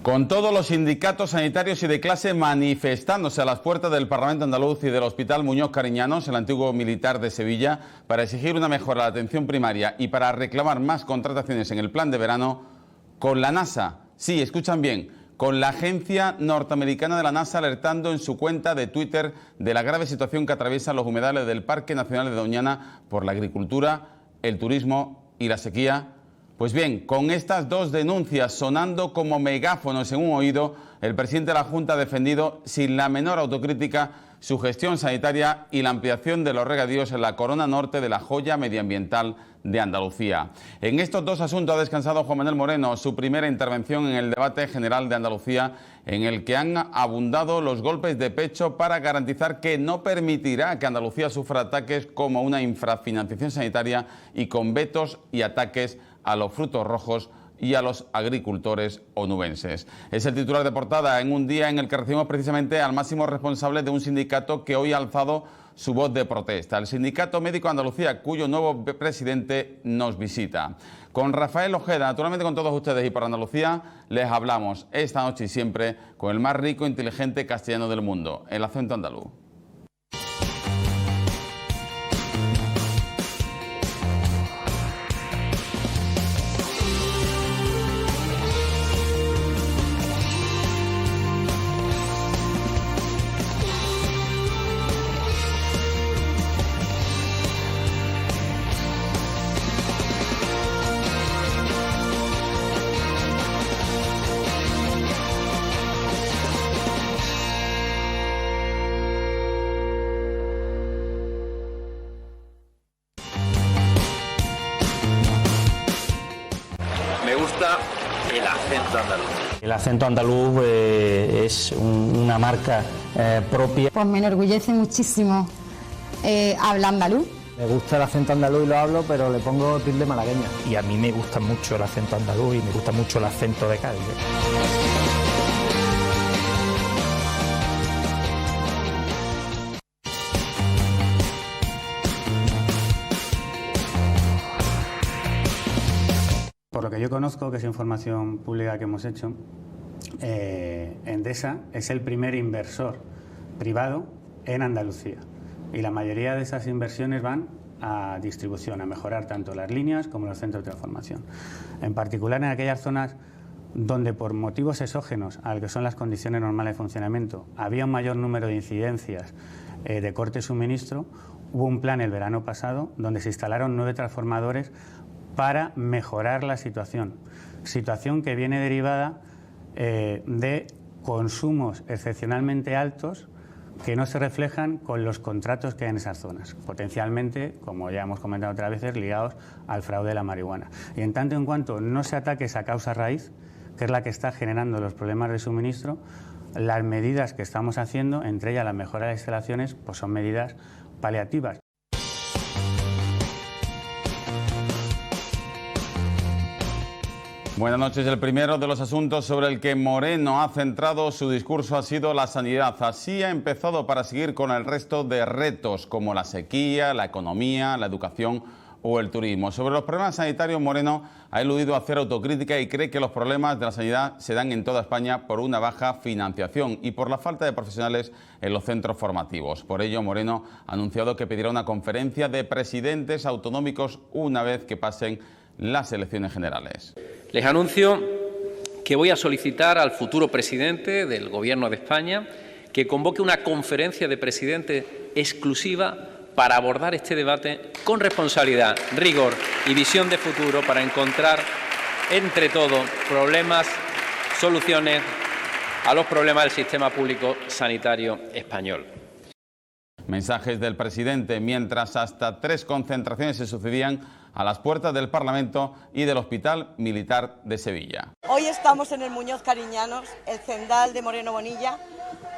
Con todos los sindicatos sanitarios y de clase manifestándose a las puertas del Parlamento andaluz y del Hospital Muñoz Cariñanos, el antiguo militar de Sevilla, para exigir una mejora a la atención primaria y para reclamar más contrataciones en el plan de verano, con la NASA, sí, escuchan bien, con la agencia norteamericana de la NASA alertando en su cuenta de Twitter de la grave situación que atraviesan los humedales del Parque Nacional de Doñana por la agricultura, el turismo y la sequía. Pues bien, con estas dos denuncias sonando como megáfonos en un oído, el presidente de la Junta ha defendido sin la menor autocrítica su gestión sanitaria y la ampliación de los regadíos en la corona norte de la joya medioambiental de Andalucía. En estos dos asuntos ha descansado Juan Manuel Moreno, su primera intervención en el debate general de Andalucía, en el que han abundado los golpes de pecho para garantizar que no permitirá que Andalucía sufra ataques como una infrafinanciación sanitaria y con vetos y ataques a los frutos rojos y a los agricultores onubenses. Es el titular de portada en un día en el que recibimos precisamente al máximo responsable de un sindicato que hoy ha alzado su voz de protesta, el Sindicato Médico de Andalucía, cuyo nuevo presidente nos visita. Con Rafael Ojeda, naturalmente con todos ustedes y por Andalucía, les hablamos esta noche y siempre con el más rico e inteligente castellano del mundo, el acento andaluz. El acento andaluz. El acento andaluz es una marca propia. Pues me enorgullece muchísimo hablar andaluz. Me gusta el acento andaluz y lo hablo, pero le pongo tilde malagueña. Y a mí me gusta mucho el acento andaluz y me gusta mucho el acento de Cádiz. Por lo que yo conozco, que es información pública que hemos hecho, Endesa es el primer inversor privado en Andalucía y la mayoría de esas inversiones van a distribución, a mejorar tanto las líneas como los centros de transformación. En particular en aquellas zonas donde por motivos exógenos a lo que son las condiciones normales de funcionamiento había un mayor número de incidencias de corte de suministro, hubo un plan el verano pasado donde se instalaron 9 transformadores para mejorar la situación que viene derivada de consumos excepcionalmente altos que no se reflejan con los contratos que hay en esas zonas, potencialmente, como ya hemos comentado otras veces, ligados al fraude de la marihuana. Y en tanto en cuanto no se ataque esa causa raíz, que es la que está generando los problemas de suministro, las medidas que estamos haciendo, entre ellas la mejora de las instalaciones, pues son medidas paliativas. Buenas noches. El primero de los asuntos sobre el que Moreno ha centrado su discurso ha sido la sanidad. Así ha empezado para seguir con el resto de retos como la sequía, la economía, la educación o el turismo. Sobre los problemas sanitarios, Moreno ha eludido hacer autocrítica y cree que los problemas de la sanidad se dan en toda España por una baja financiación y por la falta de profesionales en los centros formativos. Por ello, Moreno ha anunciado que pedirá una conferencia de presidentes autonómicos una vez que pasen las elecciones generales. Les anuncio que voy a solicitar al futuro presidente del Gobierno de España que convoque una conferencia de presidentes exclusiva para abordar este debate con responsabilidad, rigor y visión de futuro para encontrar entre todos soluciones a los problemas del sistema público sanitario español. Mensajes del presidente mientras hasta 3 concentraciones se sucedían a las puertas del Parlamento y del Hospital Militar de Sevilla. Hoy estamos en el Muñoz Cariñanos, el Cendal de Moreno Bonilla,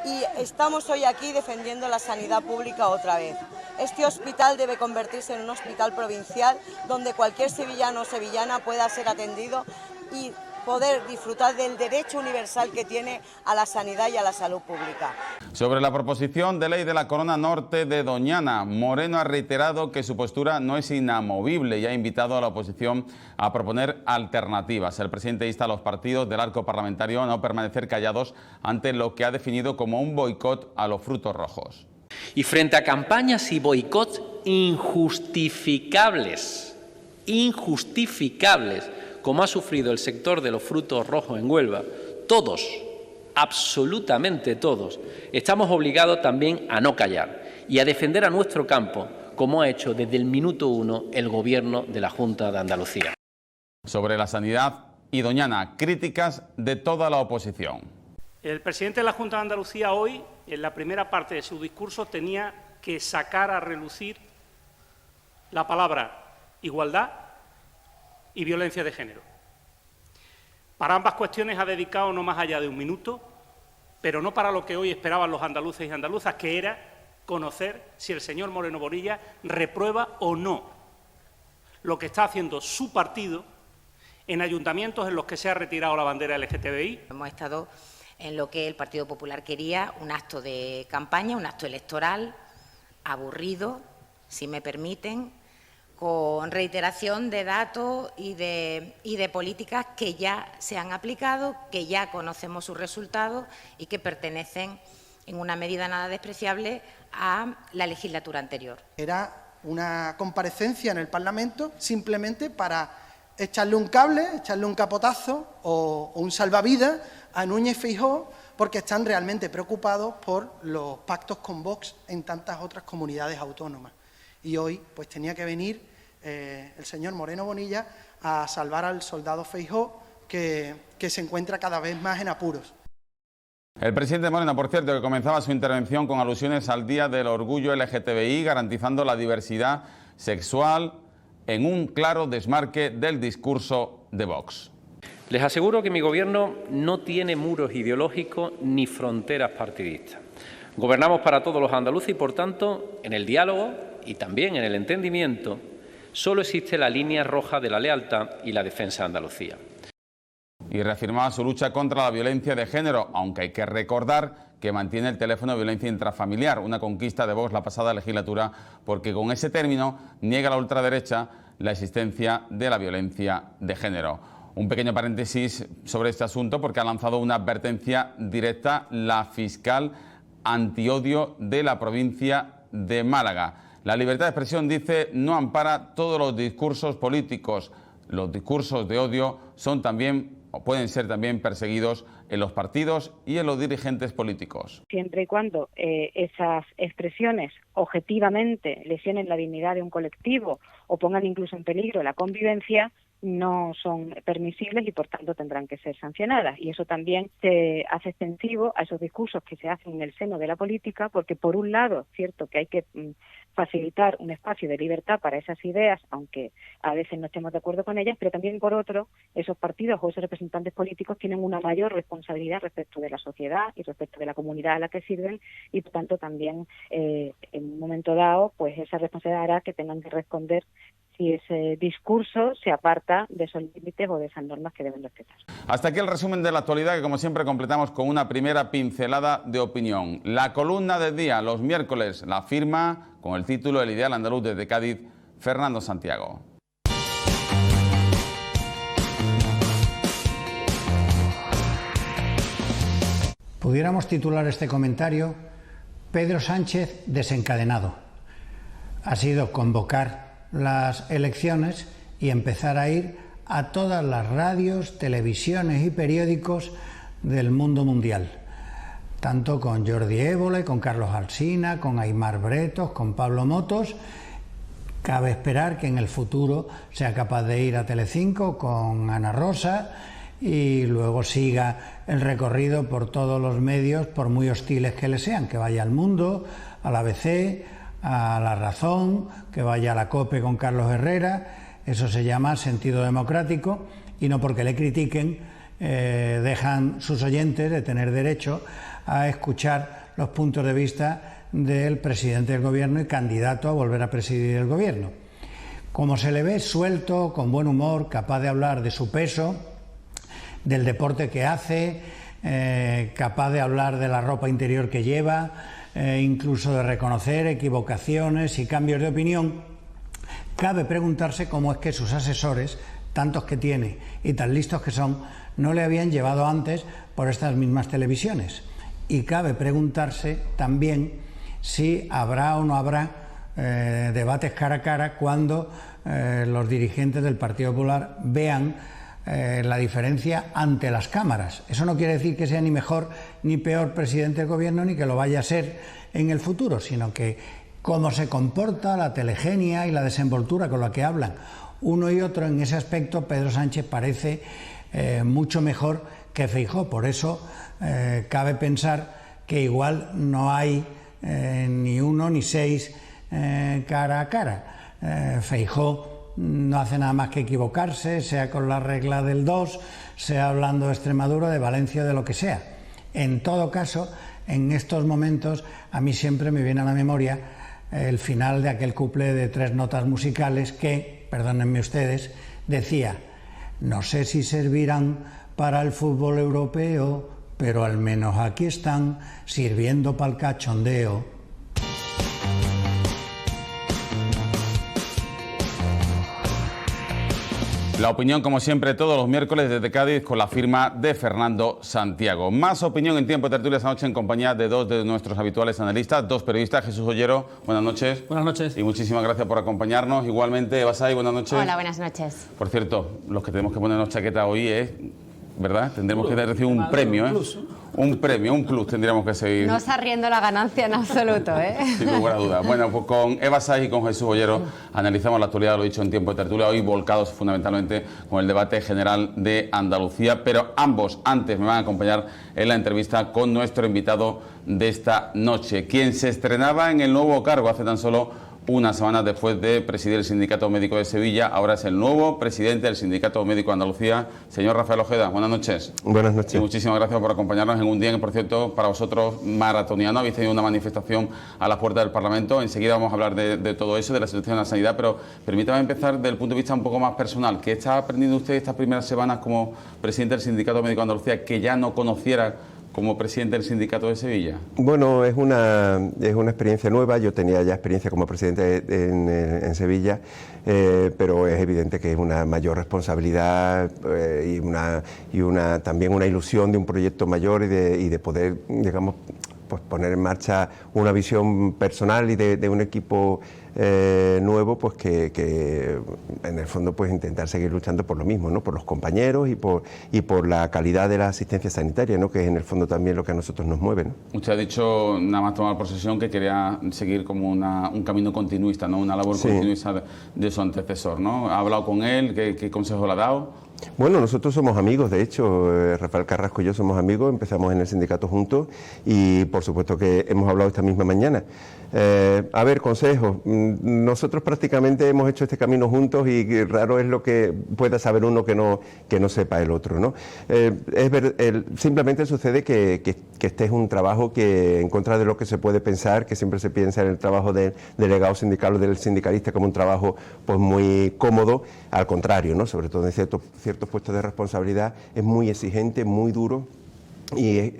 y estamos hoy aquí defendiendo la sanidad pública otra vez. Este hospital debe convertirse en un hospital provincial donde cualquier sevillano o sevillana pueda ser atendido y poder disfrutar del derecho universal que tiene a la sanidad y a la salud pública. Sobre la proposición de ley de la Corona Norte de Doñana, Moreno ha reiterado que su postura no es inamovible y ha invitado a la oposición a proponer alternativas. El presidente insta a los partidos del arco parlamentario a no permanecer callados ante lo que ha definido como un boicot a los frutos rojos. Y frente a campañas y boicots injustificables, como ha sufrido el sector de los frutos rojos en Huelva, todos, absolutamente todos, estamos obligados también a no callar y a defender a nuestro campo, como ha hecho desde el minuto 1 el Gobierno de la Junta de Andalucía. Sobre la sanidad y Doñana, críticas de toda la oposición. El presidente de la Junta de Andalucía hoy, en la primera parte de su discurso, tenía que sacar a relucir la palabra igualdad y violencia de género. Para ambas cuestiones ha dedicado no más allá de un minuto, pero no para lo que hoy esperaban los andaluces y andaluzas, que era conocer si el señor Moreno Bonilla reprueba o no lo que está haciendo su partido en ayuntamientos en los que se ha retirado la bandera LGTBI. Hemos estado en lo que el Partido Popular quería, un acto de campaña, un acto electoral, aburrido, si me permiten, con reiteración de datos y de políticas que ya se han aplicado, que ya conocemos sus resultados y que pertenecen en una medida nada despreciable a la legislatura anterior. Era una comparecencia en el Parlamento simplemente para echarle un cable, echarle un capotazo o un salvavidas a Núñez Feijóo, porque están realmente preocupados por los pactos con Vox en tantas otras comunidades autónomas. Y hoy pues tenía que venir el señor Moreno Bonilla a salvar al soldado Feijóo, que se encuentra cada vez más en apuros. El presidente Moreno, por cierto, que comenzaba su intervención con alusiones al Día del Orgullo LGTBI, garantizando la diversidad sexual en un claro desmarque del discurso de Vox. Les aseguro que mi Gobierno no tiene muros ideológicos ni fronteras partidistas. Gobernamos para todos los andaluces y, por tanto, en el diálogo y también en el entendimiento, solo existe la línea roja de la lealtad y la defensa de Andalucía. Y reafirmaba su lucha contra la violencia de género, aunque hay que recordar que mantiene el teléfono de violencia intrafamiliar, una conquista de Vox la pasada legislatura, porque con ese término niega a la ultraderecha la existencia de la violencia de género. Un pequeño paréntesis sobre este asunto, porque ha lanzado una advertencia directa la fiscal antiodio de la provincia de Málaga. La libertad de expresión, dice, no ampara todos los discursos políticos. Los discursos de odio son también o pueden ser también perseguidos en los partidos y en los dirigentes políticos. Siempre y cuando esas expresiones objetivamente lesionen la dignidad de un colectivo o pongan incluso en peligro la convivencia, no son permisibles y por tanto tendrán que ser sancionadas. Y eso también se hace extensivo a esos discursos que se hacen en el seno de la política, porque por un lado es cierto que hay que facilitar un espacio de libertad para esas ideas, aunque a veces no estemos de acuerdo con ellas, pero también por otro, esos partidos o esos representantes políticos tienen una mayor responsabilidad respecto de la sociedad y respecto de la comunidad a la que sirven, y por tanto también en un momento dado pues esa responsabilidad hará que tengan que responder si ese discurso se aparta de esos límites o de esas normas que deben respetar. Hasta aquí el resumen de la actualidad, que como siempre completamos con una primera pincelada de opinión. La columna del día, los miércoles, la firma con el título El ideal andaluz desde Cádiz, Fernando Santiago. Pudiéramos titular este comentario: Pedro Sánchez desencadenado. Ha sido convocar las elecciones y empezar a ir a todas las radios, televisiones y periódicos del mundo mundial, tanto con Jordi Évole, con Carlos Alsina, con Aimar Bretos, con Pablo Motos. Cabe esperar que en el futuro sea capaz de ir a Telecinco con Ana Rosa y luego siga el recorrido por todos los medios, por muy hostiles que le sean, que vaya al Mundo, a la ABC, a La Razón, que vaya a la COPE con Carlos Herrera. Eso se llama sentido democrático, y no porque le critiquen dejan sus oyentes de tener derecho a escuchar los puntos de vista del presidente del gobierno y candidato a volver a presidir el gobierno. Como se le ve suelto, con buen humor, capaz de hablar de su peso, del deporte que hace, capaz de hablar de la ropa interior que lleva, incluso de reconocer equivocaciones y cambios de opinión. Cabe preguntarse cómo es que sus asesores, tantos que tiene y tan listos que son, no le habían llevado antes por estas mismas televisiones. Y cabe preguntarse también si habrá o no habrá debates cara a cara cuando los dirigentes del Partido Popular vean la diferencia ante las cámaras. Eso no quiere decir que sea ni mejor ni peor presidente del gobierno ni que lo vaya a ser en el futuro, sino que cómo se comporta, la telegenia y la desenvoltura con la que hablan uno y otro, en ese aspecto Pedro Sánchez parece mucho mejor que Feijóo. Por eso cabe pensar que igual no hay ni uno ni seis cara a cara. Feijóo no hace nada más que equivocarse, sea con la regla del 2, sea hablando de Extremadura, de Valencia, de lo que sea. En todo caso, en estos momentos a mí siempre me viene a la memoria el final de aquel cuplé de 3 notas musicales que, perdónenme ustedes, decía: no sé si servirán para el fútbol europeo, pero al menos aquí están sirviendo para el cachondeo. La opinión, como siempre, todos los miércoles desde Cádiz con la firma de Fernando Santiago. Más opinión en Tiempo de Tertulia esta noche en compañía de 2 de nuestros habituales analistas, 2 periodistas. Jesús Ollero, buenas noches. Buenas noches. Y muchísimas gracias por acompañarnos. Igualmente, Eva Saiz, buenas noches. Hola, buenas noches. Por cierto, los que tenemos que ponernos chaqueta hoy es, ¿verdad? Tendremos que recibir un premio, ¿eh? Un premio, un plus tendríamos que seguir. No está riendo la ganancia en absoluto, ¿eh? Sin ninguna duda. Bueno, pues con Eva Saiz y con Jesús Ollero analizamos la actualidad, lo he dicho, en Tiempo de Tertulia, hoy volcados fundamentalmente con el debate general de Andalucía, pero ambos antes me van a acompañar en la entrevista con nuestro invitado de esta noche, quien se estrenaba en el nuevo cargo hace tan solo unas semanas después de presidir el Sindicato Médico de Sevilla. Ahora es el nuevo presidente del Sindicato Médico de Andalucía, señor Rafael Ojeda. Buenas noches. Buenas noches. Y muchísimas gracias por acompañarnos en un día que, por cierto, para vosotros maratoniano. Habéis tenido una manifestación a las puertas del Parlamento. Enseguida vamos a hablar de todo eso, de la situación de la sanidad, pero permítame empezar desde el punto de vista un poco más personal. ¿Qué está aprendiendo usted estas primeras semanas como presidente del Sindicato Médico de Andalucía que ya no conociera como presidente del Sindicato de Sevilla? Bueno, es una experiencia nueva. Yo tenía ya experiencia como presidente en Sevilla, pero es evidente que es una mayor responsabilidad y también una ilusión de un proyecto mayor y de poder, digamos, pues poner en marcha una visión personal y de un equipo nuevo, pues que en el fondo pues intentar seguir luchando por lo mismo, ¿no? Por los compañeros y por la calidad de la asistencia sanitaria, ¿no? Que es en el fondo también lo que a nosotros nos mueve, ¿no? Usted ha dicho, nada más tomar posesión, que quería seguir como un camino continuista, ¿no? Una labor continuista de su antecesor, ¿no? ¿Ha hablado con él? ¿Qué consejo le ha dado? Bueno, nosotros somos amigos, de hecho, Rafael Carrasco y yo somos amigos, empezamos en el sindicato juntos y por supuesto que hemos hablado esta misma mañana. A ver, consejos. Nosotros prácticamente hemos hecho este camino juntos y raro es lo que pueda saber uno que no sepa el otro, ¿no? Simplemente sucede que este es un trabajo que, en contra de lo que se puede pensar, que siempre se piensa en el trabajo del delegado sindical o del sindicalista como un trabajo pues muy cómodo, al contrario, ¿no? Sobre todo en ciertos puestos de responsabilidad, es muy exigente, muy duro y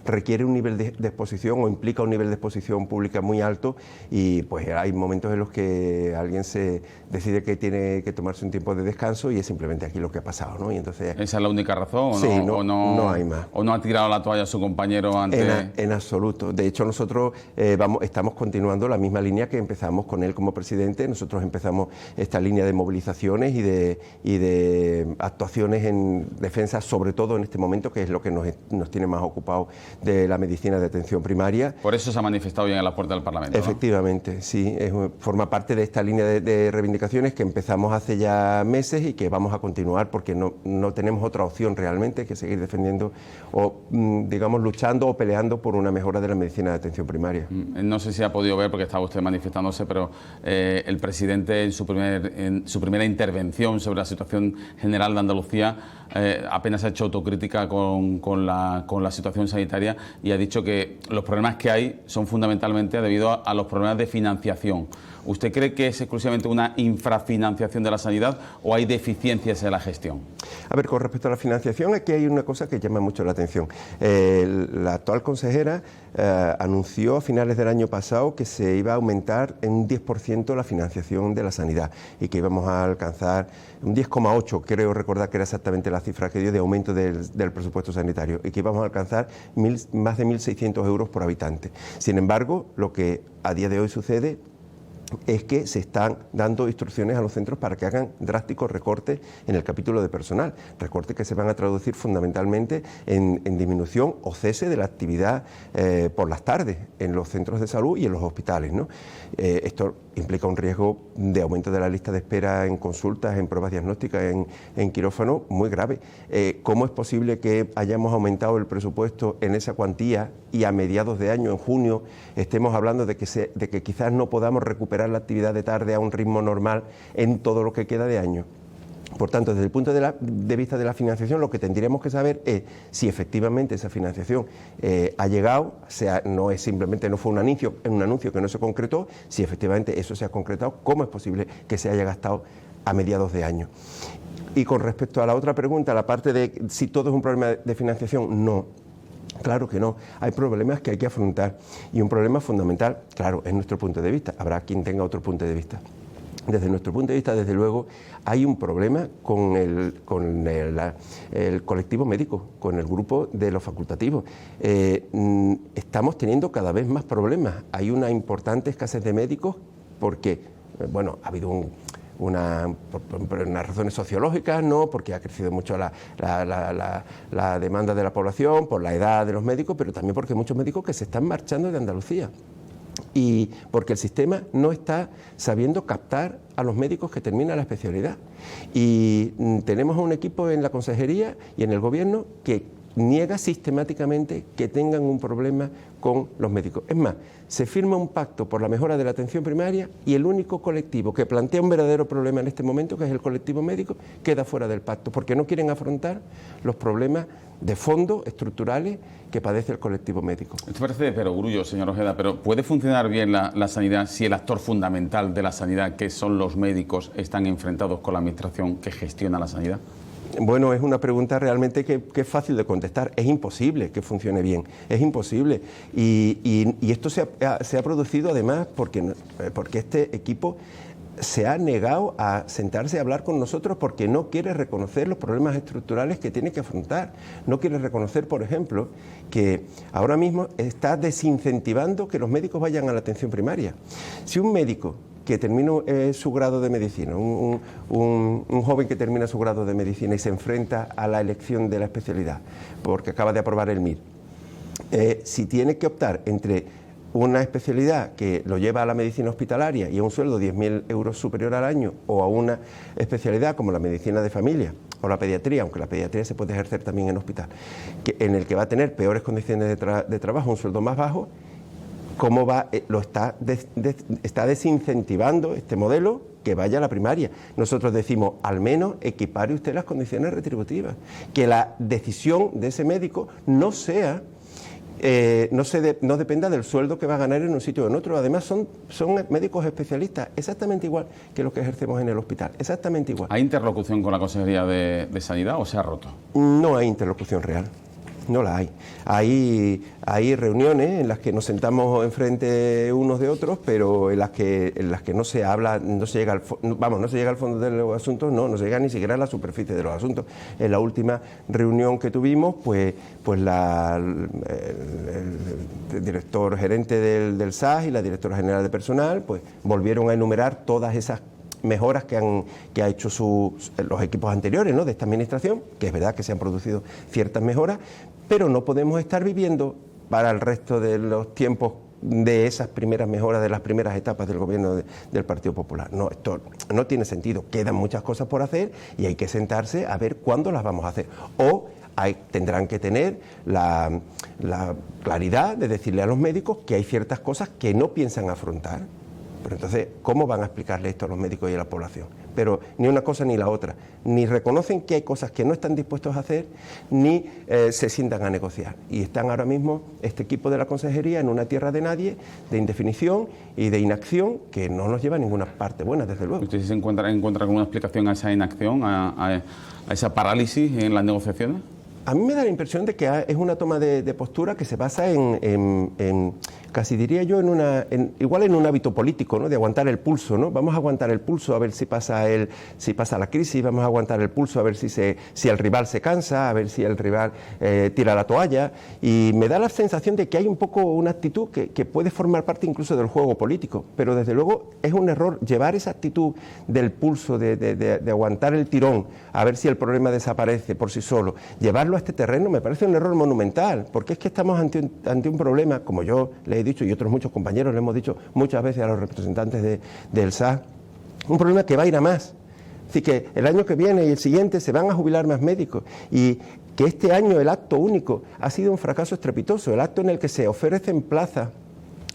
requiere un nivel de exposición o implica un nivel de exposición pública muy alto y pues hay momentos en los que alguien se decide que tiene que tomarse un tiempo de descanso y es simplemente aquí lo que ha pasado, ¿no? Y entonces, ¿esa es la única razón? ¿O sí, no hay más. ¿O no ha tirado la toalla a su compañero antes? En absoluto. De hecho, nosotros estamos continuando la misma línea que empezamos con él como presidente. Nosotros empezamos esta línea de movilizaciones y de actuaciones en defensa, sobre todo en este momento, que es lo que nos tiene más ocupados, de la medicina de atención primaria. Por eso se ha manifestado hoy en la puerta del Parlamento, ¿no? Efectivamente, sí. Forma parte de esta línea de reivindicaciones que empezamos hace ya meses y que vamos a continuar porque no tenemos otra opción realmente que seguir defendiendo o, digamos, luchando o peleando por una mejora de la medicina de atención primaria. No sé si ha podido ver, porque estaba usted manifestándose, pero el presidente en su primera intervención sobre la situación general de Andalucía apenas ha hecho autocrítica con la con la situación sanitaria y ha dicho que los problemas que hay son fundamentalmente debido a los problemas de financiación. ¿Usted cree que es exclusivamente una infrafinanciación de la sanidad o hay deficiencias en la gestión? A ver, con respecto a la financiación, aquí hay una cosa que llama mucho la atención. La actual consejera anunció a finales del año pasado que se iba a aumentar en un 10% la financiación de la sanidad y que íbamos a alcanzar un 10,8, creo recordar que era exactamente la cifra que dio de aumento del presupuesto sanitario, y que íbamos a alcanzar más de 1.600 euros por habitante. Sin embargo, lo que a día de hoy sucede es que se están dando instrucciones a los centros para que hagan drásticos recortes en el capítulo de personal, recortes que se van a traducir fundamentalmente en disminución o cese de la actividad por las tardes en los centros de salud y en los hospitales, ¿no? Esto implica un riesgo de aumento de la lista de espera en consultas, en pruebas diagnósticas, en quirófano muy grave. ¿Cómo es posible que hayamos aumentado el presupuesto en esa cuantía y a mediados de año, en junio, estemos hablando de que quizás no podamos recuperar la actividad de tarde a un ritmo normal en todo lo que queda de año? Por tanto, desde el punto de vista de la financiación, lo que tendríamos que saber es si efectivamente esa financiación ha llegado, no fue un anuncio que no se concretó, si efectivamente eso se ha concretado, ¿cómo es posible que se haya gastado a mediados de año? Y con respecto a la otra pregunta, la parte de si todo es un problema de financiación, no. Claro que no, hay problemas que hay que afrontar y un problema fundamental, claro, es nuestro punto de vista, habrá quien tenga otro punto de vista. Desde nuestro punto de vista, desde luego, hay un problema con el colectivo médico, con el grupo de los facultativos. Estamos teniendo cada vez más problemas. Hay una importante escasez de médicos porque, bueno, ha habido por unas razones sociológicas, ¿no? Porque ha crecido mucho la demanda de la población, por la edad de los médicos, pero también porque hay muchos médicos que se están marchando de Andalucía. Y porque el sistema no está sabiendo captar a los médicos que terminan la especialidad. Y tenemos a un equipo en la consejería y en el gobierno que niega sistemáticamente que tengan un problema con los médicos. Es más, se firma un pacto por la mejora de la atención primaria y el único colectivo que plantea un verdadero problema en este momento, que es el colectivo médico, queda fuera del pacto, porque no quieren afrontar los problemas de fondo, estructurales, que padece el colectivo médico. Esto parece de perogrullo, señor Ojeda, pero ¿puede funcionar bien la sanidad si el actor fundamental de la sanidad, que son los médicos, están enfrentados con la administración que gestiona la sanidad? Bueno, es una pregunta realmente que es fácil de contestar. Es imposible que funcione bien, es imposible. Y esto se ha producido además porque este equipo se ha negado a sentarse a hablar con nosotros porque no quiere reconocer los problemas estructurales que tiene que afrontar. No quiere reconocer, por ejemplo, que ahora mismo está desincentivando que los médicos vayan a la atención primaria. Si un médico que termina su grado de medicina, un joven que termina su grado de medicina y se enfrenta a la elección de la especialidad porque acaba de aprobar el MIR, si tiene que optar entre una especialidad que lo lleva a la medicina hospitalaria y a un sueldo de 10.000 euros superior al año, o a una especialidad como la medicina de familia o la pediatría, aunque la pediatría se puede ejercer también en hospital, en el que va a tener peores condiciones de trabajo, un sueldo más bajo, ¿cómo va? Está desincentivando este modelo que vaya a la primaria. Nosotros decimos, al menos equipare usted las condiciones retributivas, que la decisión de ese médico no sea no dependa del sueldo que va a ganar en un sitio o en otro. Además son médicos especialistas, exactamente igual que los que ejercemos en el hospital, exactamente igual. ¿Hay interlocución con la Consejería de Sanidad o se ha roto? No hay interlocución real. No la hay. Hay reuniones en las que nos sentamos enfrente unos de otros, pero en las que no se habla, no se llega al fondo de los asuntos, no se llega ni siquiera a la superficie de los asuntos. En la última reunión que tuvimos, pues el director gerente del SAS y la directora general de personal, pues volvieron a enumerar todas esas mejoras que ha hecho los equipos anteriores, ¿no?, de esta administración, que es verdad que se han producido ciertas mejoras, pero no podemos estar viviendo para el resto de los tiempos de esas primeras mejoras, de las primeras etapas del gobierno del Partido Popular. No, esto no tiene sentido. Quedan muchas cosas por hacer y hay que sentarse a ver cuándo las vamos a hacer. O tendrán que tener la claridad de decirle a los médicos que hay ciertas cosas que no piensan afrontar. Pero entonces, ¿cómo van a explicarle esto a los médicos y a la población? pero ni una cosa ni la otra. Ni reconocen que hay cosas que no están dispuestos a hacer, ni se sientan a negociar. Y están ahora mismo este equipo de la Consejería en una tierra de nadie, de indefinición y de inacción, que no nos lleva a ninguna parte buena, desde luego. ¿Usted se encuentra con una explicación a esa inacción, a esa parálisis en las negociaciones? A mí me da la impresión de que es una toma de postura que se basa en casi diría yo, igual en un hábito político, ¿no? De aguantar el pulso, ¿no? Vamos a aguantar el pulso a ver si pasa la crisis, vamos a aguantar el pulso a ver si el rival se cansa, a ver si el rival tira la toalla, y me da la sensación de que hay un poco una actitud que puede formar parte incluso del juego político, pero desde luego es un error llevar esa actitud del pulso, de aguantar el tirón, a ver si el problema desaparece por sí solo, llevarlo a este terreno me parece un error monumental, porque es que estamos ante un problema, como yo le he dicho y otros muchos compañeros le hemos dicho muchas veces a los representantes del SAS, un problema que va a ir a más. Así que el año que viene y el siguiente se van a jubilar más médicos, y que este año el acto único ha sido un fracaso estrepitoso. El acto en el que se ofrecen plazas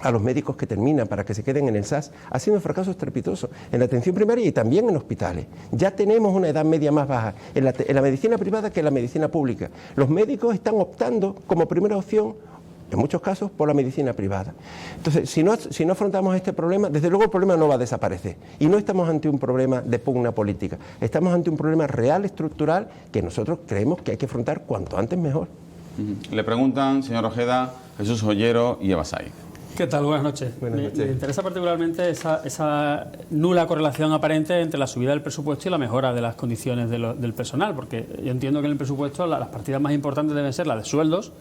a los médicos que terminan para que se queden en el SAS ha sido un fracaso estrepitoso en la atención primaria y también en hospitales. Ya tenemos una edad media más baja en la medicina privada que en la medicina pública. Los médicos están optando como primera opción, en muchos casos, por la medicina privada. Entonces, si no afrontamos este problema, desde luego el problema no va a desaparecer. Y no estamos ante un problema de pugna política, estamos ante un problema real, estructural, que nosotros creemos que hay que afrontar cuanto antes mejor. Le preguntan, señor Ojeda, Jesús Ollero y Eva Saiz. ¿Qué tal? Buenas noches. Me interesa particularmente esa nula correlación aparente entre la subida del presupuesto y la mejora de las condiciones del personal, porque yo entiendo que en el presupuesto las partidas más importantes deben ser las de sueldos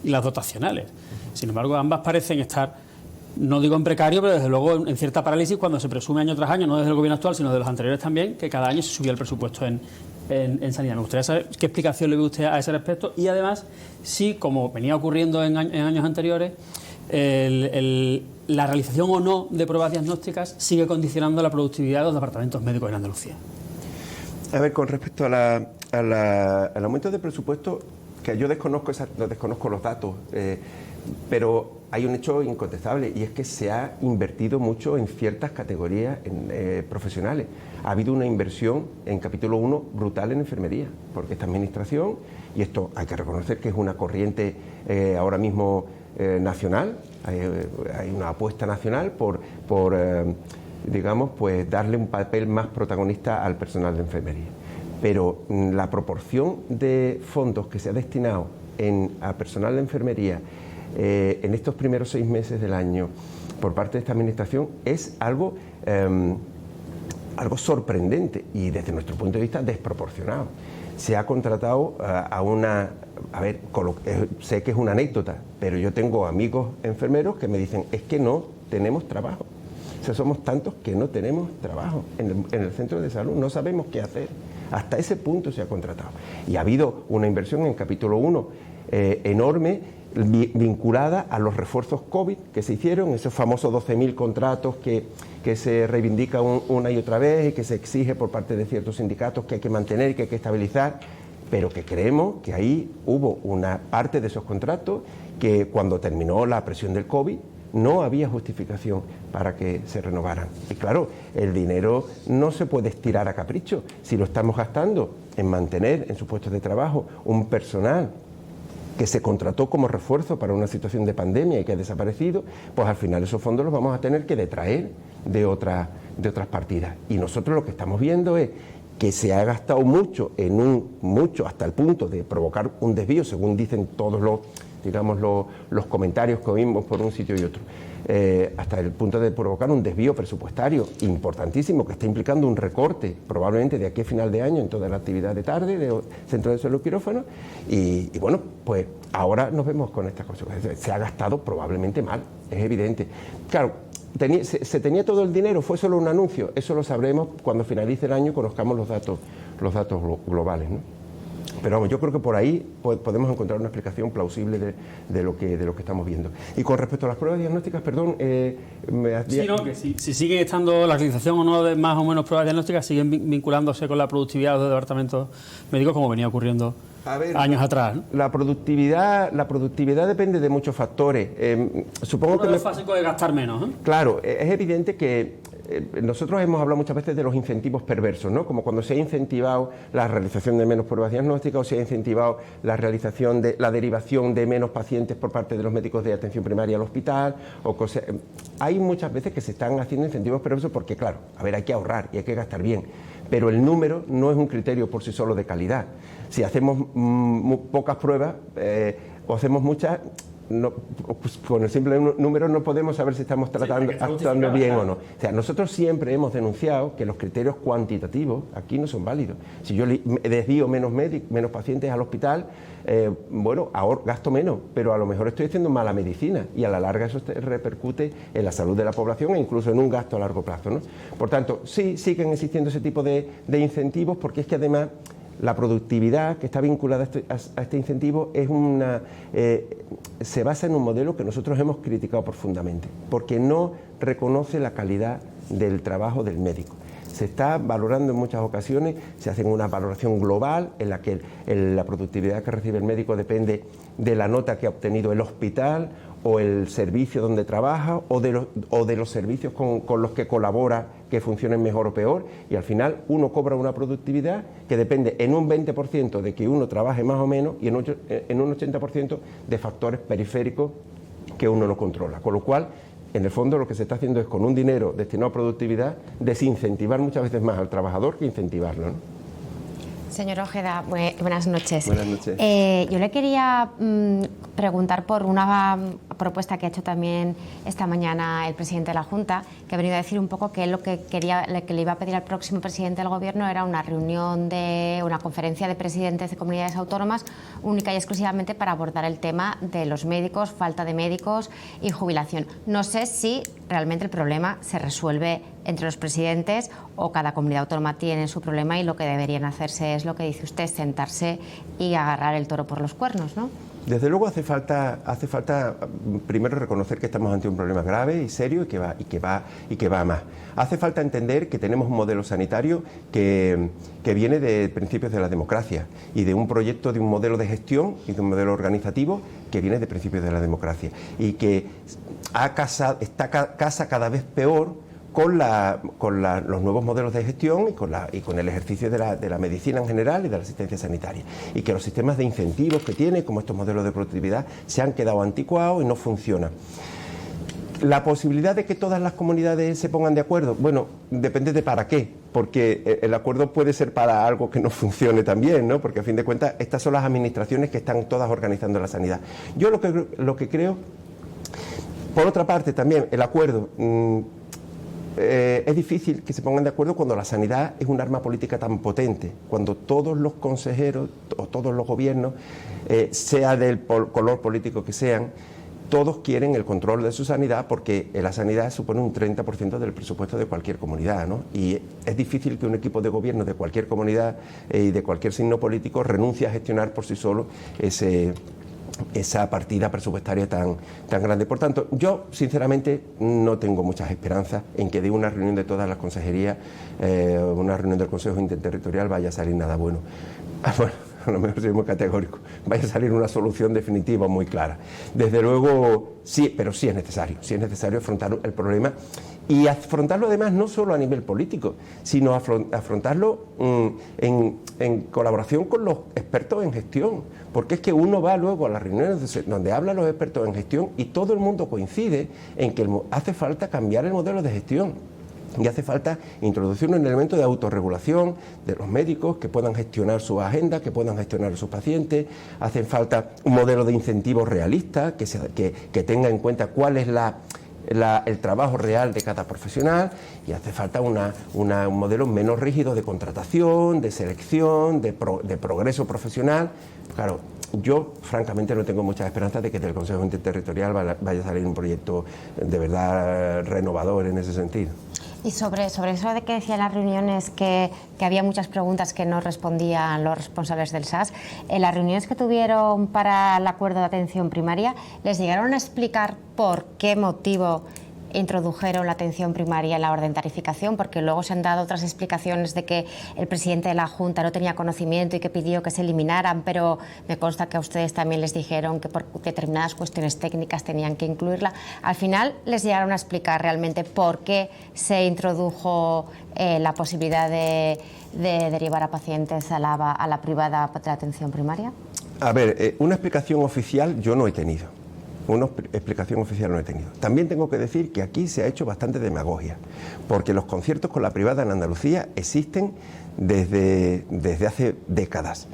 y las dotacionales. Sin embargo, ambas parecen estar, no digo en precario, pero desde luego en cierta parálisis cuando se presume año tras año, no desde el gobierno actual, sino de los anteriores también, que cada año se subía el presupuesto en sanidad. Me gustaría saber qué explicación le ve usted a ese respecto y además, si, como venía ocurriendo en años anteriores, la realización o no de pruebas diagnósticas sigue condicionando la productividad de los departamentos médicos en Andalucía. A ver, con respecto al aumento de presupuesto, que yo desconozco los datos, pero hay un hecho incontestable y es que se ha invertido mucho en ciertas categorías profesionales. Ha habido una inversión en capítulo 1 brutal en enfermería, porque esta administración, y esto hay que reconocer que es una corriente ahora mismo nacional, hay una apuesta nacional por digamos, pues darle un papel más protagonista al personal de enfermería. Pero la proporción de fondos que se ha destinado a personal de enfermería en estos primeros 6 meses del año por parte de esta administración es algo sorprendente y desde nuestro punto de vista desproporcionado. Se ha contratado sé que es una anécdota, pero yo tengo amigos enfermeros que me dicen, es que no tenemos trabajo. O sea, somos tantos que no tenemos trabajo en el centro de salud, no sabemos qué hacer. Hasta ese punto se ha contratado. Y ha habido una inversión en capítulo 1 enorme, vinculada a los refuerzos COVID que se hicieron, esos famosos 12.000 contratos que se reivindica una y otra vez y que se exige por parte de ciertos sindicatos que hay que mantener y que hay que estabilizar, pero que creemos que ahí hubo una parte de esos contratos que cuando terminó la presión del COVID no había justificación para que se renovaran. Y claro, el dinero no se puede estirar a capricho. Si lo estamos gastando en mantener en sus puestos de trabajo un personal que se contrató como refuerzo para una situación de pandemia y que ha desaparecido, pues al final esos fondos los vamos a tener que detraer de otras partidas. Y nosotros lo que estamos viendo es que se ha gastado mucho hasta el punto de provocar un desvío, según dicen todos los comentarios que oímos por un sitio y otro, hasta el punto de provocar un desvío presupuestario importantísimo que está implicando un recorte probablemente de aquí a final de año en toda la actividad de tarde de centro de salud quirófano y bueno, pues ahora nos vemos con estas cosas. Se ha gastado probablemente mal, es evidente. Claro, se tenía todo el dinero, fue solo un anuncio, eso lo sabremos cuando finalice el año y conozcamos los datos globales, ¿no? Pero vamos, yo creo que por ahí podemos encontrar una explicación plausible de lo que estamos viendo. Y con respecto a las pruebas diagnósticas, perdón... que si sigue estando la realización o no de más o menos pruebas diagnósticas, siguen vinculándose con la productividad de los departamentos médicos como venía ocurriendo años atrás, ¿no? La productividad depende de muchos factores. Supongo que lo básico es gastar menos, ¿eh? Claro, es evidente que nosotros hemos hablado muchas veces de los incentivos perversos, ¿no? Como cuando se ha incentivado la realización de menos pruebas diagnósticas o se ha incentivado la realización de la derivación de menos pacientes por parte de los médicos de atención primaria al hospital o cosas. Hay muchas veces que se están haciendo incentivos perversos porque, claro, a ver, hay que ahorrar y hay que gastar bien, pero el número no es un criterio por sí solo de calidad. Si hacemos pocas pruebas o hacemos muchas, no, pues con el simple número no podemos saber si estamos actuando bien o no. O sea, nosotros siempre hemos denunciado que los criterios cuantitativos aquí no son válidos. Si yo desvío menos pacientes al hospital, bueno, gasto menos, pero a lo mejor estoy haciendo mala medicina y a la larga eso repercute en la salud de la población e incluso en un gasto a largo plazo, ¿no? Por tanto, sí siguen existiendo ese tipo de incentivos, porque es que además la productividad que está vinculada a este incentivo es se basa en un modelo que nosotros hemos criticado profundamente, porque no reconoce la calidad del trabajo del médico. Se está valorando en muchas ocasiones, se hace una valoración global en la que la productividad que recibe el médico depende de la nota que ha obtenido el hospital o el servicio donde trabaja o de los servicios con los que colabora, que funcionen mejor o peor, y al final uno cobra una productividad que depende en un 20% de que uno trabaje más o menos y en un 80% de factores periféricos que uno no controla, con lo cual en el fondo lo que se está haciendo es, con un dinero destinado a productividad, desincentivar muchas veces más al trabajador que incentivarlo, ¿no? Señor Ojeda, buenas noches. Buenas noches. Yo le quería preguntar por una propuesta que ha hecho también esta mañana el presidente de la Junta, que ha venido a decir un poco que lo que le iba a pedir al próximo presidente del Gobierno era una reunión una conferencia de presidentes de comunidades autónomas única y exclusivamente para abordar el tema de los médicos, falta de médicos y jubilación. No sé si realmente el problema se resuelve entre los presidentes o cada comunidad autónoma tiene su problema y lo que deberían hacerse es lo que dice usted, sentarse y agarrar el toro por los cuernos, ¿no? Desde luego hace falta primero reconocer que estamos ante un problema grave y serio y que va a más. Hace falta entender que tenemos un modelo sanitario que viene de principios de la democracia y de un proyecto de un modelo de gestión y de un modelo organizativo que viene de principios de la democracia y que casa cada vez peor con los nuevos modelos de gestión y con el ejercicio de la medicina en general y de la asistencia sanitaria. Y que los sistemas de incentivos que tiene, como estos modelos de productividad, se han quedado anticuados y no funcionan. La posibilidad de que todas las comunidades se pongan de acuerdo, bueno, depende de para qué, porque el acuerdo puede ser para algo que no funcione también, ¿no? Porque a fin de cuentas estas son las administraciones que están todas organizando la sanidad. Yo lo que creo, por otra parte también, el acuerdo... es difícil que se pongan de acuerdo cuando la sanidad es un arma política tan potente, cuando todos los consejeros o todos los gobiernos, sea del color político que sean, todos quieren el control de su sanidad, porque la sanidad supone un 30% del presupuesto de cualquier comunidad, ¿no? Y es difícil que un equipo de gobierno de cualquier comunidad y de cualquier signo político renuncie a gestionar por sí solo esa partida presupuestaria tan grande. Por tanto, yo sinceramente no tengo muchas esperanzas en que de una reunión de todas las consejerías, una reunión del Consejo Interterritorial, vaya a salir nada bueno. Bueno, a lo mejor soy muy categórico, vaya a salir una solución definitiva muy clara. Desde luego, sí, pero sí es necesario afrontar el problema y afrontarlo además no solo a nivel político, sino afrontarlo en colaboración con los expertos en gestión, porque es que uno va luego a las reuniones donde hablan los expertos en gestión y todo el mundo coincide en que hace falta cambiar el modelo de gestión. Y hace falta introducir un elemento de autorregulación de los médicos que puedan gestionar su agenda, que puedan gestionar a sus pacientes. Hace falta un modelo de incentivos realista que tenga en cuenta cuál es el trabajo real de cada profesional, y hace falta un modelo menos rígido de contratación, de selección, de progreso profesional. Claro, yo francamente no tengo muchas esperanzas de que del Consejo Interterritorial vaya a salir un proyecto de verdad renovador en ese sentido. Y sobre eso de que decía en las reuniones que había muchas preguntas que no respondían los responsables del SAS, en las reuniones que tuvieron para el acuerdo de atención primaria, ¿les llegaron a explicar por qué motivo introdujeron la atención primaria en la orden de tarificación, porque luego se han dado otras explicaciones de que el presidente de la Junta no tenía conocimiento y que pidió que se eliminaran, pero me consta que a ustedes también les dijeron que por determinadas cuestiones técnicas tenían que incluirla. Al final les llegaron a explicar realmente por qué se introdujo la posibilidad de derivar a pacientes a la privada de la atención primaria. A ver, una explicación oficial yo no he tenido. Una explicación oficial no he tenido. También tengo que decir que aquí se ha hecho bastante demagogia, porque los conciertos con la privada en Andalucía existen desde décadas.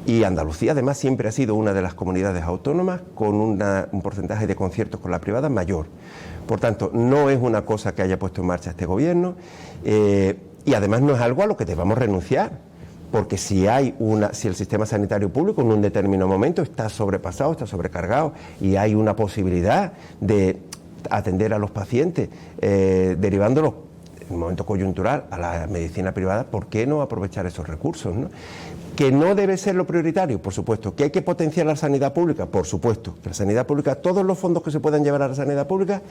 Y Andalucía además siempre ha sido una de las comunidades autónomas con un porcentaje de conciertos con la privada mayor. Por tanto, no es una cosa que haya puesto en marcha este gobierno y además no es algo a lo que debamos renunciar. Porque si el sistema sanitario público en un determinado momento está sobrepasado, está sobrecargado y hay una posibilidad de atender a los pacientes derivándolos en un momento coyuntural a la medicina privada, ¿por qué no aprovechar esos recursos, ¿no? Que no debe ser lo prioritario, por supuesto. Que hay que potenciar la sanidad pública, por supuesto. Que la sanidad pública, todos los fondos que se puedan llevar a la sanidad pública,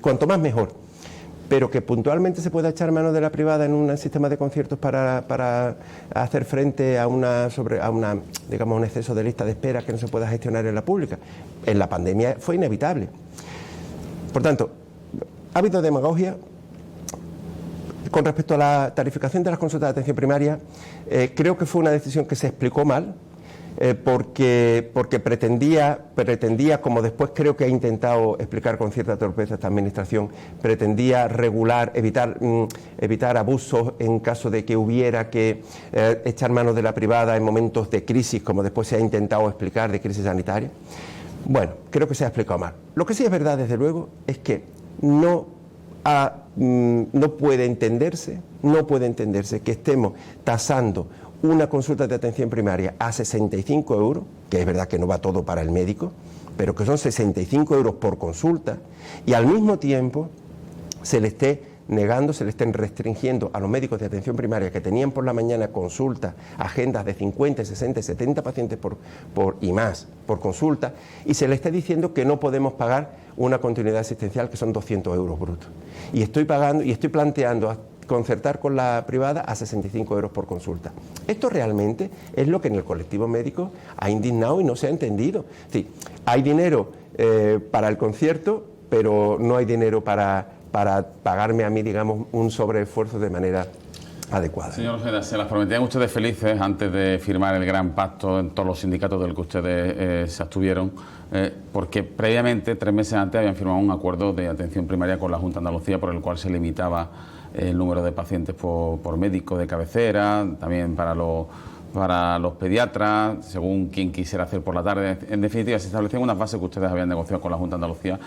cuanto más mejor. Pero que puntualmente se pueda echar mano de la privada en un sistema de conciertos para hacer frente a un exceso de lista de espera que no se pueda gestionar en la pública. En la pandemia fue inevitable. Por tanto, ha habido demagogia. Con respecto a la tarificación de las consultas de atención primaria, creo que fue una decisión que se explicó mal, porque pretendía, como después creo que ha intentado explicar con cierta torpeza esta administración, pretendía regular, evitar abusos en caso de que hubiera que echar mano de la privada en momentos de crisis, como después se ha intentado explicar, de crisis sanitaria. Bueno, creo que se ha explicado mal. Lo que sí es verdad, desde luego, es que no puede entenderse que estemos tasando una consulta de atención primaria a 65 euros, que es verdad que no va todo para el médico, pero que son 65 euros por consulta, y al mismo tiempo se le esté negando, se le estén restringiendo a los médicos de atención primaria que tenían por la mañana consultas, agendas de 50, 60, 70 pacientes y más por consulta, y se le esté diciendo que no podemos pagar una continuidad asistencial que son 200 euros brutos. Y estoy planteando concertar con la privada a 65 euros por consulta. Esto realmente es lo que en el colectivo médico ha indignado y no se ha entendido. Sí, hay dinero para el concierto, pero no hay dinero para pagarme a mí, digamos, un sobreesfuerzo de manera adecuada. Señor Ojeda, se las prometían ustedes felices antes de firmar el gran pacto en todos los sindicatos del que ustedes se abstuvieron, porque previamente, 3 meses antes, habían firmado un acuerdo de atención primaria con la Junta de Andalucía por el cual se limitaba el número de pacientes por médico de cabecera, también para los pediatras, según quien quisiera hacer por la tarde. En definitiva, se establecían unas bases que ustedes habían negociado con la Junta de Andalucía.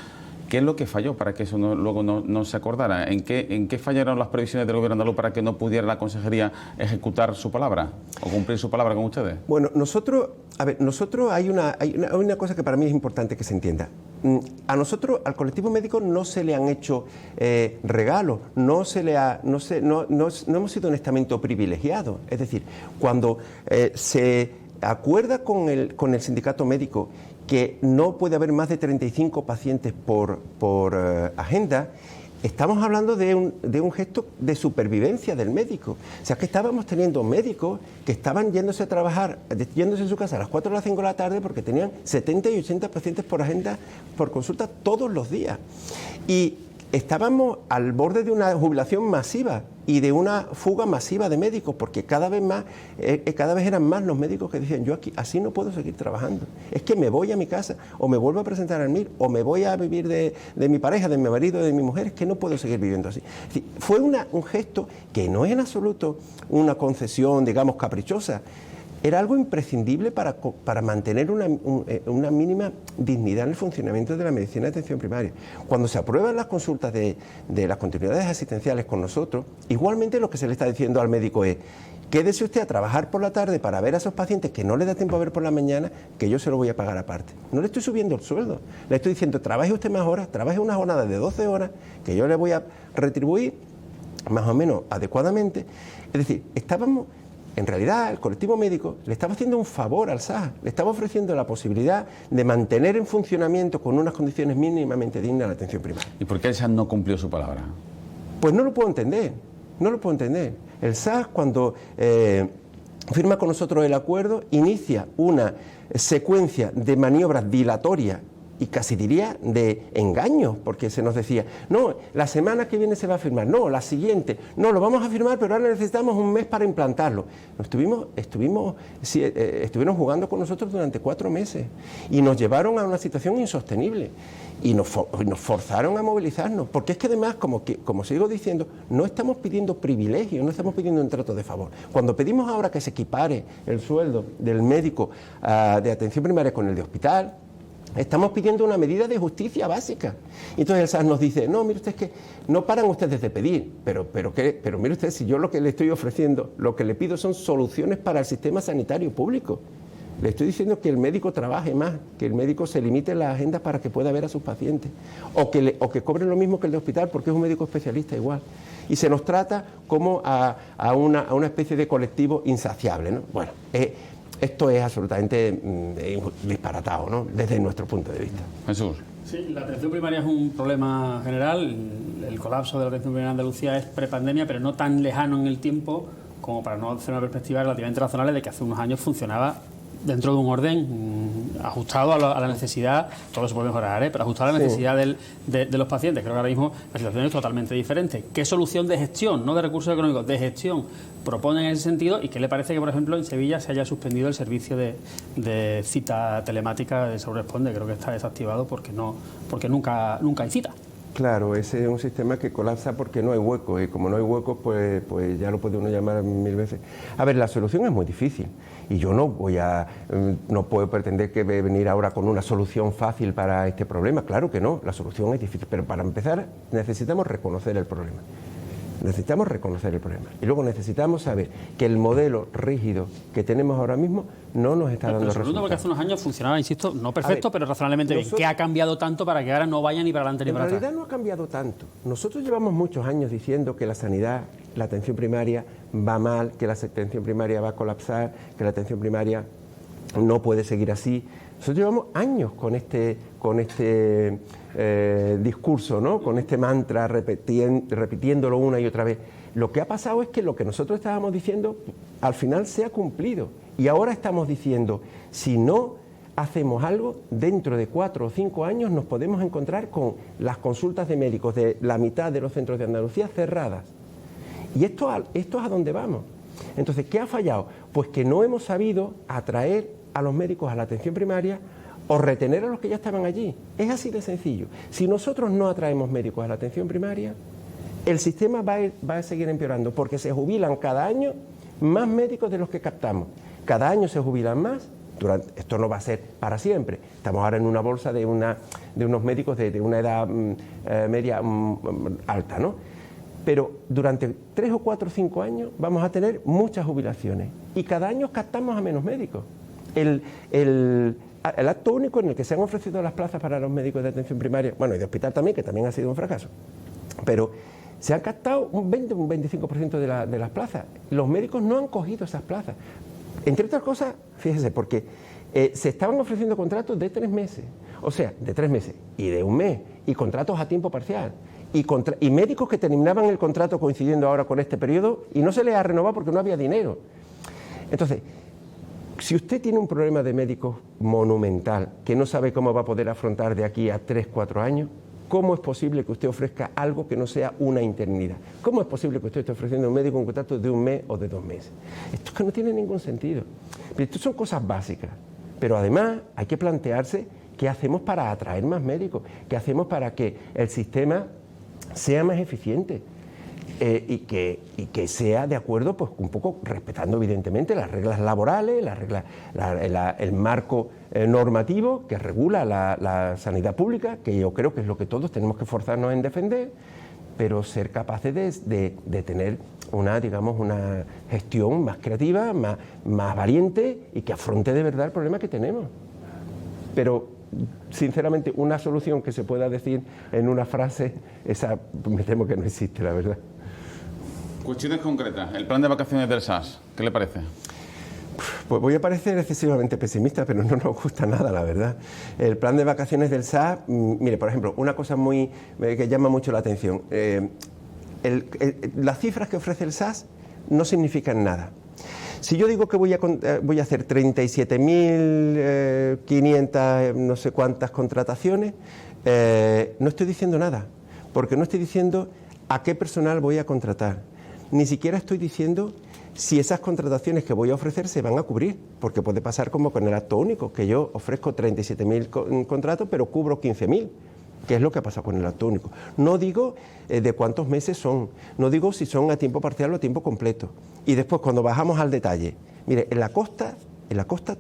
¿Qué es lo que falló para que eso luego no se acordara? ¿En qué fallaron las previsiones del Gobierno andaluz para que no pudiera la Consejería ejecutar su palabra o cumplir su palabra con ustedes? Bueno, nosotros hay una cosa que para mí es importante que se entienda. A nosotros, al colectivo médico, no se le han hecho regalos, no hemos sido un estamento privilegiado. Es decir, cuando se acuerda con el sindicato médico que no puede haber más de 35 pacientes por agenda, estamos hablando de un gesto de supervivencia del médico. O sea, que estábamos teniendo médicos que estaban yéndose a trabajar, yéndose a su casa a las 4 o las 5 de la tarde porque tenían 70 y 80 pacientes por agenda, por consulta todos los días. Y estábamos al borde de una jubilación masiva y de una fuga masiva de médicos, porque cada vez eran más los médicos que decían: yo aquí así no puedo seguir trabajando, es que me voy a mi casa, o me vuelvo a presentar al MIR, o me voy a vivir de mi pareja, de mi marido, de mi mujer, es que no puedo seguir viviendo así. Es decir, fue un gesto que no es en absoluto una concesión, digamos, caprichosa. Era algo imprescindible para mantener una mínima dignidad en el funcionamiento de la medicina de atención primaria. Cuando se aprueban las consultas de las continuidades asistenciales con nosotros, igualmente lo que se le está diciendo al médico es: quédese usted a trabajar por la tarde para ver a esos pacientes que no le da tiempo a ver por la mañana, que yo se lo voy a pagar aparte. No le estoy subiendo el sueldo, le estoy diciendo: trabaje usted más horas, trabaje una jornada de 12 horas, que yo le voy a retribuir más o menos adecuadamente. Es decir, estábamos en realidad el colectivo médico le estaba haciendo un favor al SAS, le estaba ofreciendo la posibilidad de mantener en funcionamiento con unas condiciones mínimamente dignas la atención primaria. ¿Y por qué el SAS no cumplió su palabra? Pues no lo puedo entender, no lo puedo entender. El SAS, cuando firma con nosotros el acuerdo, inicia una secuencia de maniobras dilatorias y casi diría de engaños, porque se nos decía, no, la semana que viene se va a firmar, no, la siguiente, no, lo vamos a firmar, pero ahora necesitamos un mes para implantarlo. Estuvieron jugando con nosotros durante 4 meses y nos llevaron a una situación insostenible y nos forzaron a movilizarnos, porque es que además, como sigo diciendo, no estamos pidiendo privilegios, no estamos pidiendo un trato de favor. Cuando pedimos ahora que se equipare el sueldo del médico de atención primaria con el de hospital, estamos pidiendo una medida de justicia básica. Y entonces el SAS nos dice, no, mire usted, es que no paran ustedes de pedir, pero mire usted, si yo lo que le estoy ofreciendo, lo que le pido son soluciones para el sistema sanitario público. Le estoy diciendo que el médico trabaje más, que el médico se limite las agendas para que pueda ver a sus pacientes, o que cobre lo mismo que el de hospital, porque es un médico especialista igual. Y se nos trata como a una especie de colectivo insaciable, ¿no? Bueno, esto es absolutamente disparatado, ¿no?, desde nuestro punto de vista. Jesús. Sí, la atención primaria es un problema general. El colapso de la atención primaria en Andalucía es prepandemia, pero no tan lejano en el tiempo como para no hacer una perspectiva relativamente razonable de que hace unos años funcionaba dentro de un orden ajustado a la necesidad. Todo se puede mejorar, pero ajustado a la necesidad de los pacientes. Creo que ahora mismo la situación es totalmente diferente. ¿Qué solución de gestión, no de recursos económicos, de gestión proponen en ese sentido? ¿Y qué le parece que, por ejemplo, en Sevilla se haya suspendido el servicio de cita telemática de Sauresponde? Creo que está desactivado porque nunca hay cita. Claro, ese es un sistema que colapsa porque no hay huecos, y como no hay huecos, pues ya lo puede uno llamar 1000 veces. A ver, la solución es muy difícil y yo no puedo pretender que venir ahora con una solución fácil para este problema. Claro que no, la solución es difícil, pero para empezar necesitamos reconocer el problema. Necesitamos reconocer el problema y luego necesitamos saber que el modelo rígido que tenemos ahora mismo no nos está dando resultados. Porque hace unos años funcionaba, insisto, no perfecto, pero razonablemente bien. ¿Qué ha cambiado tanto para que ahora no vaya ni para adelante ni para atrás? En realidad no ha cambiado tanto. Nosotros llevamos muchos años diciendo que la sanidad, la atención primaria va mal, que la atención primaria va a colapsar, que la atención primaria no puede seguir así. Nosotros llevamos años con este discurso, ¿no?, con este mantra, repitiéndolo una y otra vez. Lo que ha pasado es que lo que nosotros estábamos diciendo al final se ha cumplido y ahora estamos diciendo, si no hacemos algo, dentro de 4 o 5 años nos podemos encontrar con las consultas de médicos de la mitad de los centros de Andalucía cerradas. Y esto es a dónde vamos. Entonces, ¿qué ha fallado? Pues que no hemos sabido atraer a los médicos a la atención primaria o retener a los que ya estaban allí. Es así de sencillo. Si nosotros no atraemos médicos a la atención primaria, el sistema va a seguir empeorando, porque se jubilan cada año más médicos de los que captamos. Cada año se jubilan más. Esto no va a ser para siempre. Estamos ahora en una bolsa de unos médicos de una edad media alta, ¿no? Pero durante 3 o 4 o 5 años vamos a tener muchas jubilaciones y cada año captamos a menos médicos. El acto único en el que se han ofrecido las plazas para los médicos de atención primaria, bueno, y de hospital también, que también ha sido un fracaso, pero se han captado un 20 o un 25% de las plazas. Los médicos no han cogido esas plazas. Entre otras cosas, fíjese, porque se estaban ofreciendo contratos de 3 meses, o sea, de 3 meses y de 1 mes, y contratos a tiempo parcial, y médicos que terminaban el contrato coincidiendo ahora con este periodo y no se les ha renovado porque no había dinero. Entonces, si usted tiene un problema de médicos monumental que no sabe cómo va a poder afrontar de aquí a 3 o 4 años, ¿cómo es posible que usted ofrezca algo que no sea una interinidad? ¿Cómo es posible que usted esté ofreciendo a un médico un contrato de 1 mes o de 2 meses? Esto es que no tiene ningún sentido. Esto son cosas básicas, pero además hay que plantearse qué hacemos para atraer más médicos, qué hacemos para que el sistema sea más eficiente. Y que sea de acuerdo, pues un poco respetando evidentemente las reglas laborales, el marco normativo que regula la sanidad pública, que yo creo que es lo que todos tenemos que esforzarnos en defender, pero ser capaces de tener una gestión más creativa, más valiente y que afronte de verdad el problema que tenemos. Pero sinceramente una solución que se pueda decir en una frase, esa me temo que no existe, la verdad. Cuestiones concretas. El plan de vacaciones del SAS, ¿qué le parece? Pues voy a parecer excesivamente pesimista, pero no nos gusta nada, la verdad. El plan de vacaciones del SAS, mire, por ejemplo, una cosa que llama mucho la atención. Las cifras que ofrece el SAS no significan nada. Si yo digo que voy a hacer 37.500 no sé cuántas contrataciones, no estoy diciendo nada, porque no estoy diciendo a qué personal voy a contratar. Ni siquiera estoy diciendo si esas contrataciones que voy a ofrecer se van a cubrir, porque puede pasar como con el acto único, que yo ofrezco 37.000 contratos, pero cubro 15.000, que es lo que ha pasado con el acto único. No digo de cuántos meses son, no digo si son a tiempo parcial o a tiempo completo. Y después, cuando bajamos al detalle, mire, en la costa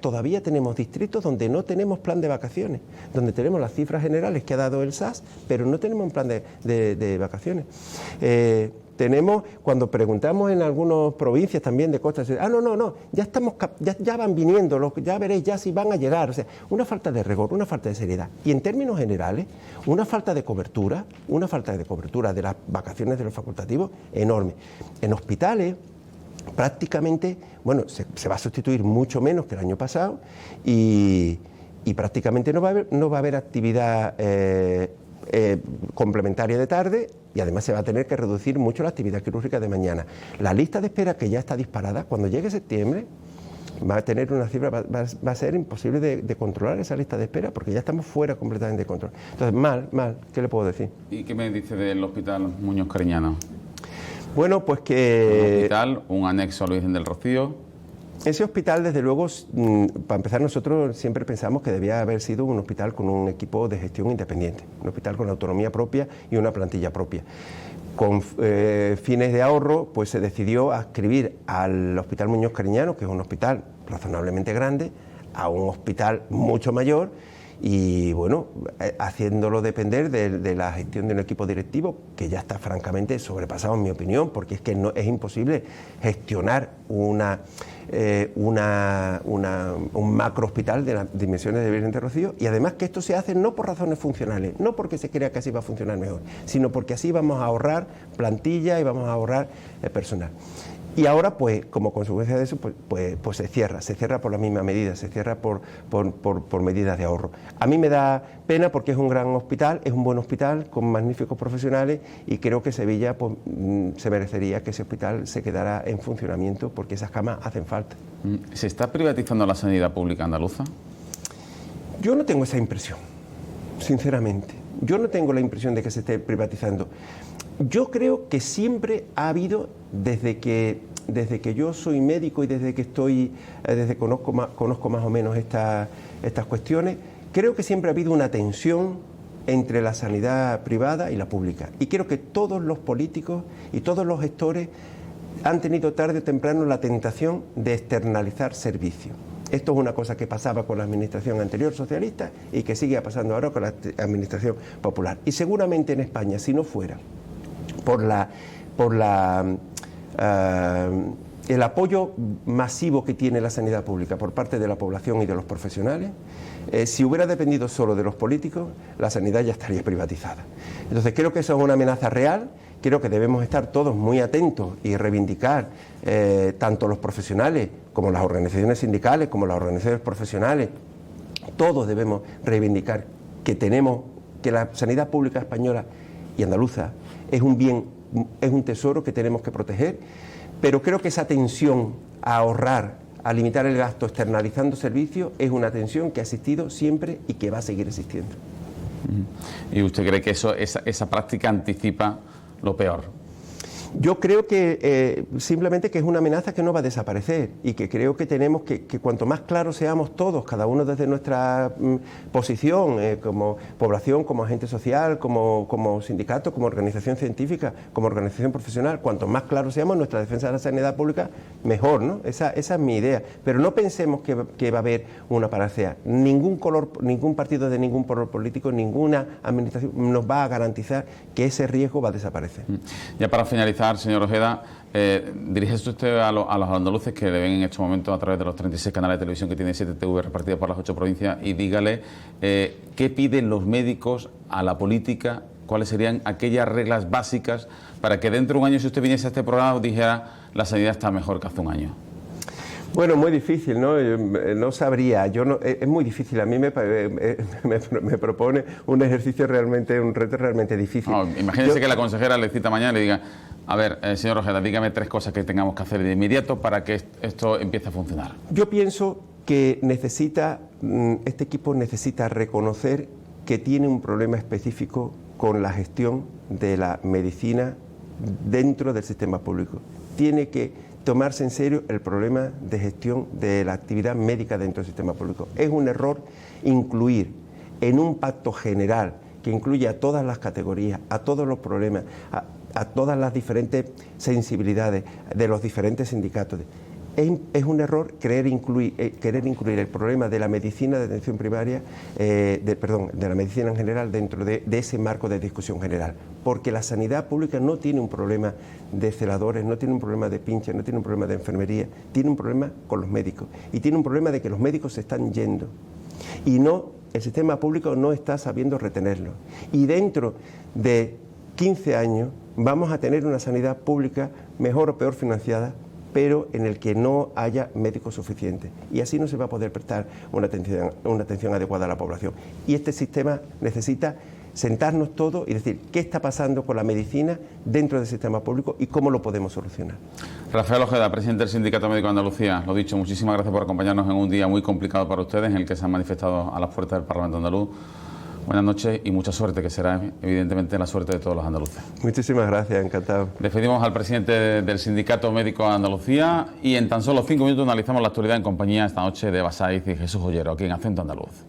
todavía tenemos distritos donde no tenemos plan de vacaciones, donde tenemos las cifras generales que ha dado el SAS, pero no tenemos un plan de vacaciones. Tenemos, cuando preguntamos en algunas provincias también de costas, no, ya van viniendo, ya veréis ya si van a llegar. O sea, una falta de rigor, una falta de seriedad. Y en términos generales, una falta de cobertura de las vacaciones de los facultativos enorme. En hospitales, prácticamente, bueno, se va a sustituir mucho menos que el año pasado y prácticamente no va a haber actividad complementaria de tarde, y además se va a tener que reducir mucho la actividad quirúrgica de mañana. La lista de espera, que ya está disparada, cuando llegue septiembre va a tener una cifra, va a ser imposible de controlar esa lista de espera, porque ya estamos fuera completamente de control. Entonces, mal, ¿qué le puedo decir? ¿Y qué me dice del Hospital Muñoz Cariñano? Bueno, pues que... Un hospital, un anexo a la Virgen del Rocío. Ese hospital, desde luego, para empezar, nosotros siempre pensamos que debía haber sido un hospital con un equipo de gestión independiente, un hospital con autonomía propia y una plantilla propia. Con fines de ahorro, pues se decidió adscribir al Hospital Muñoz Cariñano, que es un hospital razonablemente grande, a un hospital mucho mayor, y bueno, haciéndolo depender de la gestión de un equipo directivo que ya está francamente sobrepasado, en mi opinión, porque es que es imposible gestionar un macro hospital de las dimensiones de Virgen del Rocío, y además que esto se hace no por razones funcionales, no porque se crea que así va a funcionar mejor, sino porque así vamos a ahorrar plantilla y vamos a ahorrar personal. Y ahora, pues, como consecuencia de eso, pues se cierra por la misma medida, se cierra por medidas de ahorro. A mí me da pena porque es un gran hospital, es un buen hospital con magníficos profesionales, y creo que Sevilla se merecería que ese hospital se quedara en funcionamiento, porque esas camas hacen falta. ¿Se está privatizando la sanidad pública andaluza? Yo no tengo esa impresión, sinceramente. Yo no tengo la impresión de que se esté privatizando. Yo creo que siempre ha habido, desde que yo soy médico y desde que conozco más o menos estas cuestiones, creo que siempre ha habido una tensión entre la sanidad privada y la pública. Y creo que todos los políticos y todos los gestores han tenido tarde o temprano la tentación de externalizar servicios. Esto es una cosa que pasaba con la administración anterior socialista y que sigue pasando ahora con la administración popular. Y seguramente en España, si no fuera por el apoyo masivo que tiene la sanidad pública por parte de la población y de los profesionales, si hubiera dependido solo de los políticos, la sanidad ya estaría privatizada. Entonces creo que eso es una amenaza real. Creo que debemos estar todos muy atentos y reivindicar, tanto los profesionales como las organizaciones sindicales, como las organizaciones profesionales, todos debemos reivindicar que la sanidad pública española y andaluza es un bien, es un tesoro que tenemos que proteger, pero creo que esa tensión a ahorrar, a limitar el gasto externalizando servicios, es una tensión que ha existido siempre y que va a seguir existiendo. ¿Y usted cree que esa práctica anticipa lo peor? Yo creo que simplemente que es una amenaza que no va a desaparecer, y que creo que tenemos que cuanto más claros seamos todos, cada uno desde nuestra posición, como población, como agente social, como sindicato, como organización científica, como organización profesional, cuanto más claros seamos en nuestra defensa de la sanidad pública, mejor, ¿no? Esa es mi idea. Pero no pensemos que va a haber una panacea. Ningún partido de ningún color político, ninguna administración nos va a garantizar que ese riesgo va a desaparecer. Ya para finalizar, señor Ojeda, diríjese usted a los andaluces que le ven en estos momentos a través de los 36 canales de televisión que tiene 7TV repartidos por las 8 provincias, y dígale qué piden los médicos a la política ¿Cuáles serían aquellas reglas básicas para que dentro de un año, si usted viniese a este programa, os dijera la sanidad está mejor que hace un año? Bueno, muy difícil, ¿no? No sabría, es muy difícil. A mí me propone un ejercicio realmente, un reto realmente difícil. No, imagínese que la consejera le cita mañana y le diga, a ver, señor Ojeda, dígame 3 cosas que tengamos que hacer de inmediato para que esto empiece a funcionar. Yo pienso que este equipo necesita reconocer que tiene un problema específico con la gestión de la medicina dentro del sistema público. Tiene que tomarse en serio el problema de gestión de la actividad médica dentro del sistema público. Es un error incluir en un pacto general que incluye a todas las categorías, a todos los problemas, a todas las diferentes sensibilidades de los diferentes sindicatos. Es un error querer incluir el problema de la medicina de atención primaria, de la medicina en general dentro de ese marco de discusión general, porque la sanidad pública no tiene un problema de celadores, no tiene un problema de pinches, no tiene un problema de enfermería, tiene un problema con los médicos y tiene un problema de que los médicos se están yendo y el sistema público no está sabiendo retenerlos. Y dentro de 15 años vamos a tener una sanidad pública mejor o peor financiada, pero en el que no haya médicos suficientes. Y así no se va a poder prestar una atención adecuada a la población. Y este sistema necesita sentarnos todos y decir qué está pasando con la medicina dentro del sistema público y cómo lo podemos solucionar. Rafael Ojeda, presidente del Sindicato Médico de Andalucía. Lo dicho, muchísimas gracias por acompañarnos en un día muy complicado para ustedes, en el que se han manifestado a las puertas del Parlamento andaluz. Buenas noches y mucha suerte, que será evidentemente la suerte de todos los andaluces. Muchísimas gracias, encantado. Despedimos al presidente del Sindicato Médico de Andalucía y en tan solo 5 minutos analizamos la actualidad en compañía esta noche de Eva Saiz y Jesús Ollero, aquí en Acento Andaluz.